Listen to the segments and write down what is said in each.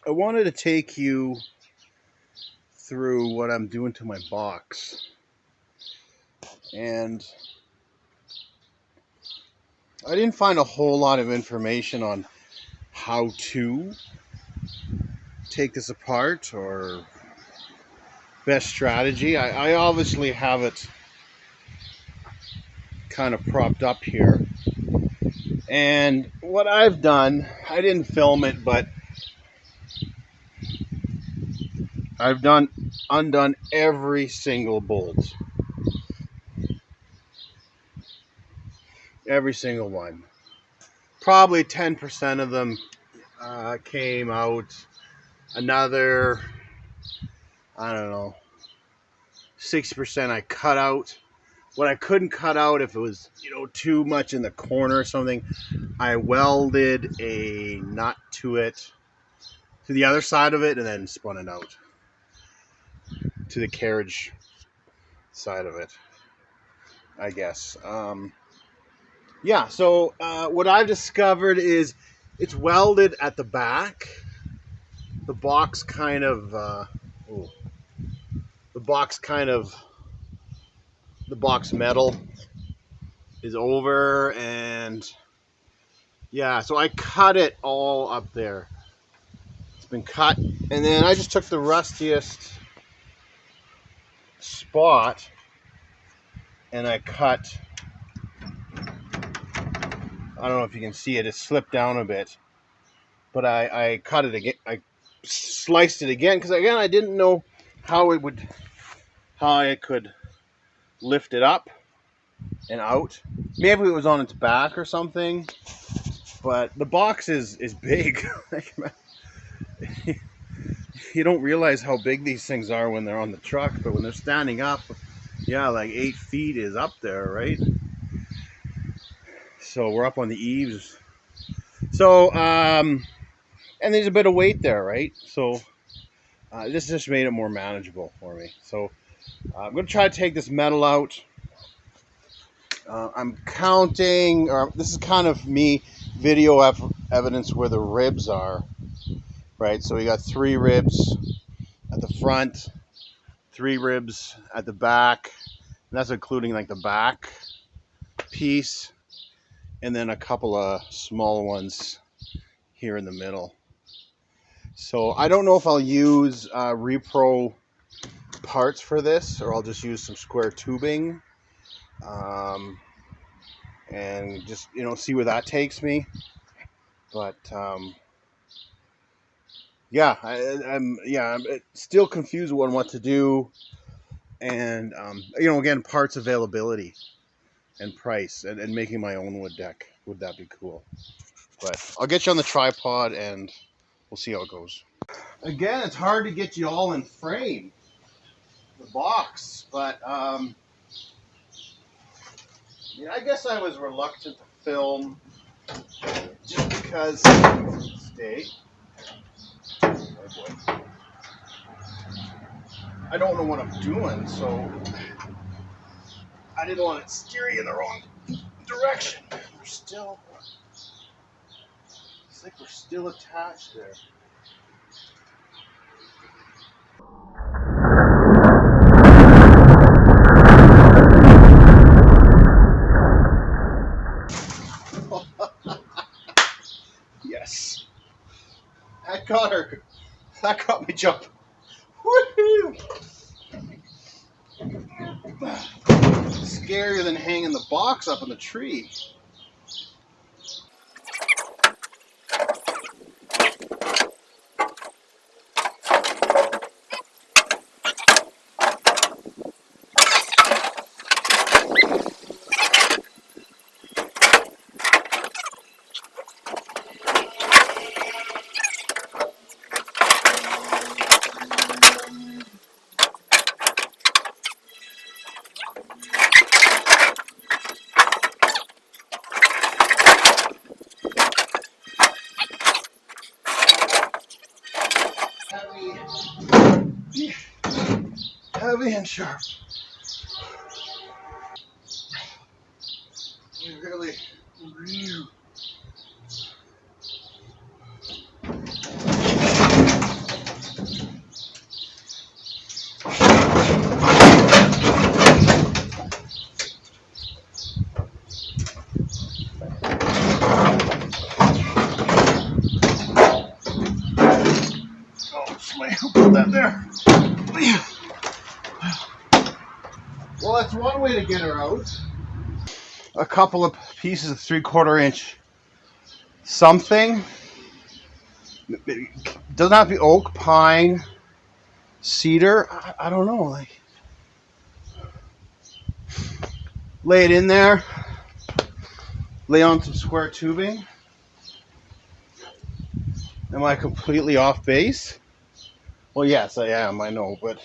I wanted to take you through what I'm doing to my box. And I didn't find a whole lot of information on how to take this apart or best strategy. I obviously have it kind of propped up here. And what I've done, I didn't film it, but I've undone every single bolt. Every single one. Probably 10% of them came out. Another, I don't know, 6% I cut out. What I couldn't cut out, if it was, too much in the corner or something, I welded a nut to it, to the other side of it, and then spun it out to the carriage side of it, I guess. Yeah, so what I've discovered is it's welded at the back. The box metal is over, and yeah, so I cut it all up there. It's been cut, and then I just took the rustiest spot and I cut. I don't know if you can see it, it slipped down a bit, but I cut it again. I sliced it again because, again, I didn't know how I could lift it up and out. Maybe it was on its back or something, but the box is big. You don't realize how big these things are when they're on the truck, but when they're standing up, yeah, like 8 feet is up there, right? So we're up on the eaves. So, and there's a bit of weight there, right? So this just made it more manageable for me. So I'm going to try to take this metal out. I'm counting, or this is kind of me video evidence where the ribs are, right? So we got 3 ribs at the front, 3 ribs at the back, and that's including like the back piece, and then a couple of small ones here in the middle. So I don't know if I'll use repro parts for this, or I'll just use some square tubing, and just see where that takes me. But yeah, I'm still confused on what to do, and again, parts availability and price, and making my own wood deck. Would that be cool? But I'll get you on the tripod and we'll see how it goes. Again, it's hard to get you all in frame, the box, but I guess I was reluctant to film just because, oh boy, I don't know what I'm doing, so I didn't want to steer you in the wrong direction. It's like we're still attached there. Yes. That got her. That got me jumping. Woohoo! Scarier than hanging the box up in the tree. Heavy and sharp. You really. I'll put that there. Well, that's one way to get her out. A couple of pieces of 3/4 inch something. It doesn't have to be oak, pine, cedar. I don't know. Like, lay it in there. Lay on some square tubing. Am I completely off base? Well, yes, I am. I know, but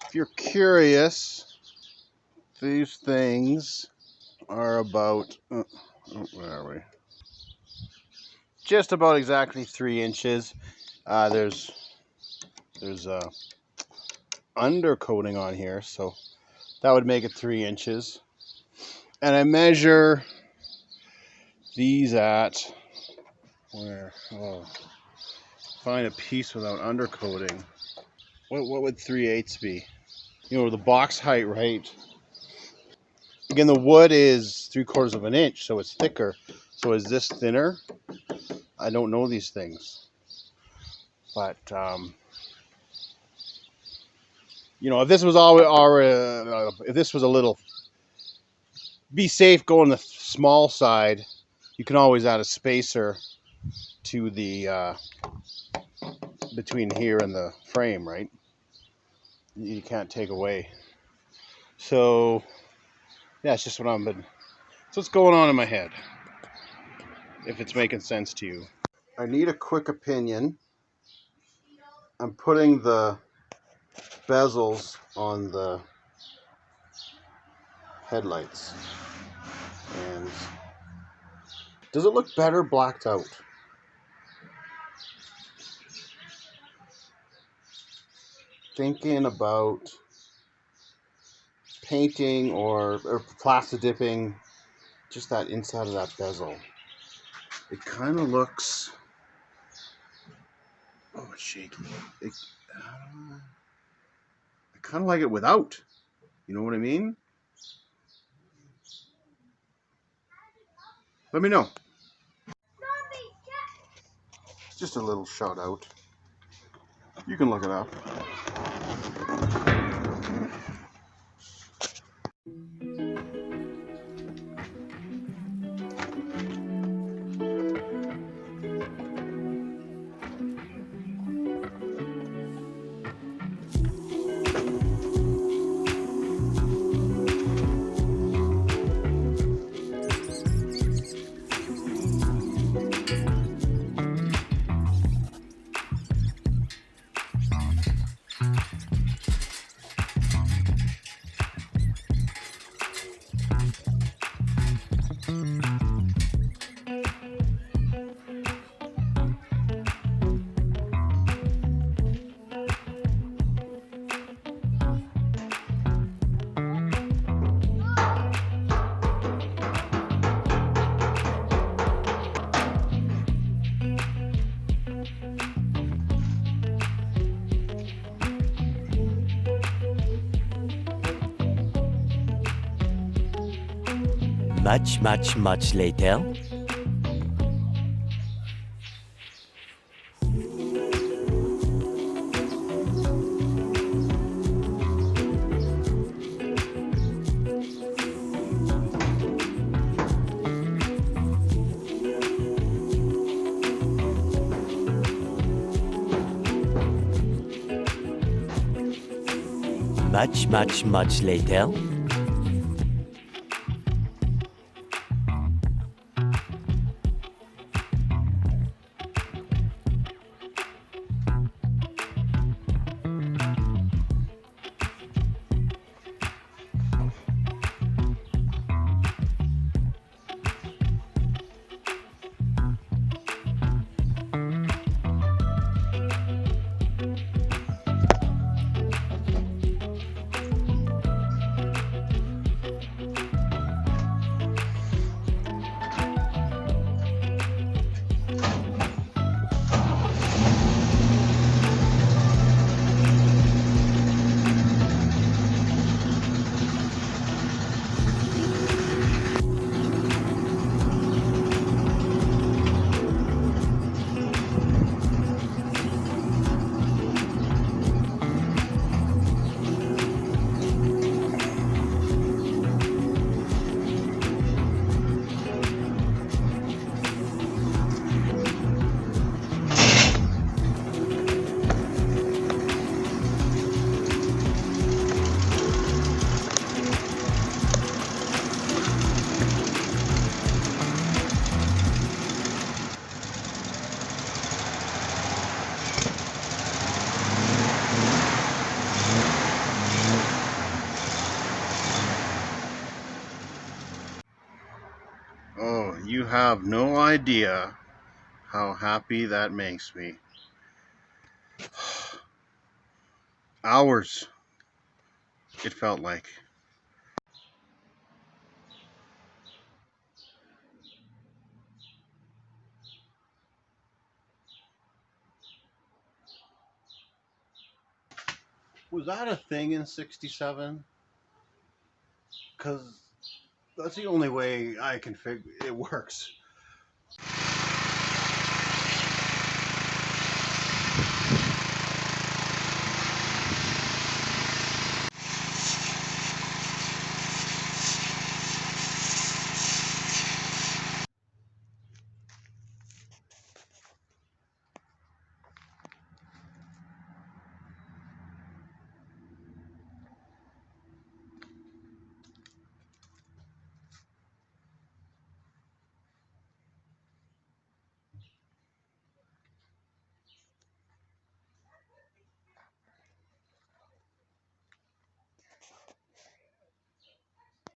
if you're curious, these things are about, where are we? Just about exactly 3 inches. There's undercoating on here, so that would make it 3 inches. And I measure these at, where? Oh, find a piece without undercoating. What would 3/8 be? You know, the box height, right? Again, the wood is 3/4 of an inch, so it's thicker. So is this thinner? I don't know these things, but you know, if this was if this was a little, be safe, go on the small side. You can always add a spacer to the between here and the frame, right? You can't take away. So yeah, it's just what I'm been. So what's going on in my head? If it's making sense to you, I need a quick opinion. I'm putting the bezels on the headlights, and does it look better blacked out? Thinking about painting or plastic dipping just that inside of that bezel. It kind of looks, oh, it's shaky. I kind of like it without. You know what I mean? Let me know. Just a little shout out. You can look it up. Much later. Much later. have no idea how happy that makes me. Hours, it felt like. Was that a thing in 67? Because that's the only way I can figure it works.